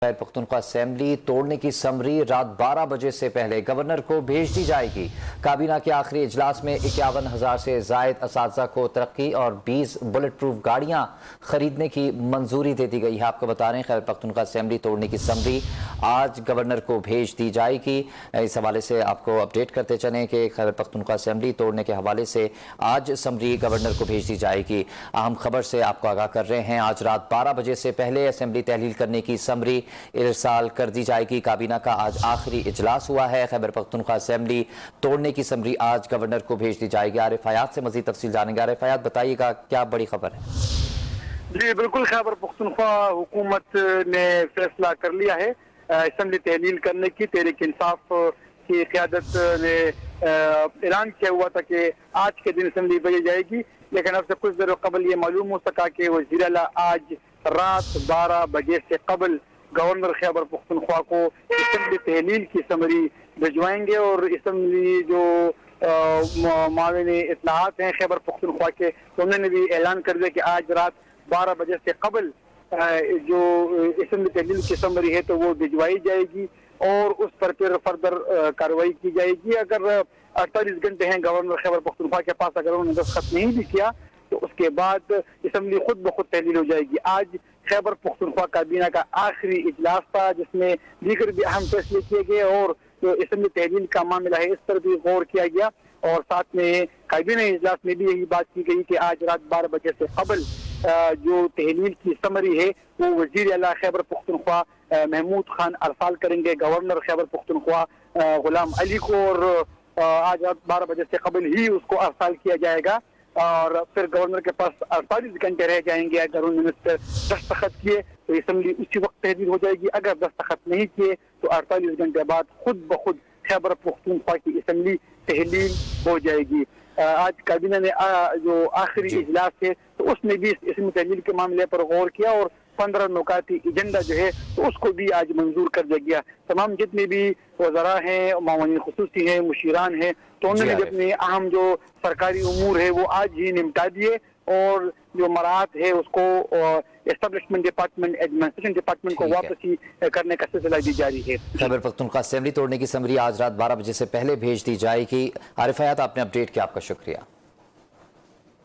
Khyber Pakhtunkhwa assembly तोड़ने की summary रात 12 बजे से पहले गवर्नर को भेज दी जाएगी। काबीना के आखिरी इजलास में 51,000 से जायद असातिज़ा को तरक्की और 20 बुलेट प्रूफ गाड़ियां खरीदने की मंजूरी दे दी गई है। आपको बता रहे हैं खैबर पख्तूनख्वा असेंबली तोड़ने की समरी आज गवर्नर को भेज दी जाएगी। इस हवाले से आपको अपडेट करते चलें कि खैबर पख्तूनख्वा असेंबली तोड़ने के हवाले से आज समरी गवर्नर को भेज दी जाएगी। अहम खबर से आपको आगाह कर रहे हैं, आज रात 12 बजे से पहले असेंबली तहलील करने की समरी इरसाल कर दी जाएगी। काबीना का आज आखिरी इजलास हुआ है। खैबर पख्तूनख्वा असेंबली तोड़ने की समरी आज गवर्नर को भेज दी जाएगी। आरिफ हयात से मजीद तफसील जानेंगे। आरिफ हयात, बताइएगा क्या बड़ी खबर है? जी बिल्कुल, खैबर पख्तूनख्वा हुकूमत ने फैसला कर लिया है असेंबली तहलील करने की। तहरीक इंसाफ की क़यादत ने ऐलान किया हुआ था कि आज के दिन असेंबली भेजी जाएगी, लेकिन अब से कुछ देर कबल ये मालूम हो सका कि वज़ीर आला आज रात 12 बजे से कबल गवर्नर खैबर पख्तूनख्वा को असेंबली तहलील की समरी भिजवाएंगे। और असेंबली जो माविन इत्तलाहात हैं खैबर पख्तूनख्वा के, तो उन्होंने भी ऐलान कर दिया कि आज रात 12 बजे से कबल जो असेंबली तहलील की समरी है तो वो भिजवाई जाएगी और उस पर फिर फर्दर कार्रवाई की जाएगी। अगर 48 घंटे हैं गवर्नर खैबर पख्तूनख्वा के पास, अगर उन्होंने दस्तखत नहीं भी किया तो उसके बाद असेंबली खुद ब खुद तहलील हो जाएगी। आज खैबर पख्तूनख्वा काबीना का आखिरी इजलास था जिसमें दीगर भी अहम फैसले किए गए और जो असेंबली तहलील का मामला है इस पर भी गौर किया गया। और साथ में काबीना इजलास में भी यही बात की गई कि आज रात 12 बजे से कबल जो तहलील की समरी है वो वज़ीर आला खैबर पख्तूनख्वा महमूद खान अरसाल करेंगे गवर्नर खैबर पख्तूनख्वा गुलाम अली को, और आज रात 12 बजे से कबल ही उसको अरसाल किया जाएगा। और फिर गवर्नर के पास 48 घंटे रह जाएंगे। अगर उन्होंने दस्तखत किए तो असेंबली उसी वक्त तहलील हो जाएगी, अगर दस्तखत नहीं किए तो 48 घंटे बाद खुद ब खुद खैबर पख्तूनख्वा की असेंबली तहलील हो जाएगी। आज काबीना ने जो आखिरी इजलास है तो उसने भी असेंबली तहलील के मामले पर गौर किया और 15 नुकाती एजेंडा जो है तो उसको भी आज मंजूर कर दिया गया। तमाम जितने भी वज़रा हैं, मामून खुसूसी हैं, मुशीरान हैं, तो उन्होंने भी अपने अहम जो सरकारी उमूर है वो आज ही निपटा दिए और जो मराहत है उसको एस्टेब्लिशमेंट डिपार्टमेंट, एडमिनिस्ट्रेशन डिपार्टमेंट को वापसी करने का सिलसिला भी जारी है। खैबर पख्तूनख्वा असेंबली तोड़ने की समरी आज रात 12 बजे से पहले भेज दी जाएगी। आरिफ हयात, आपने अपडेट किया, आपका शुक्रिया।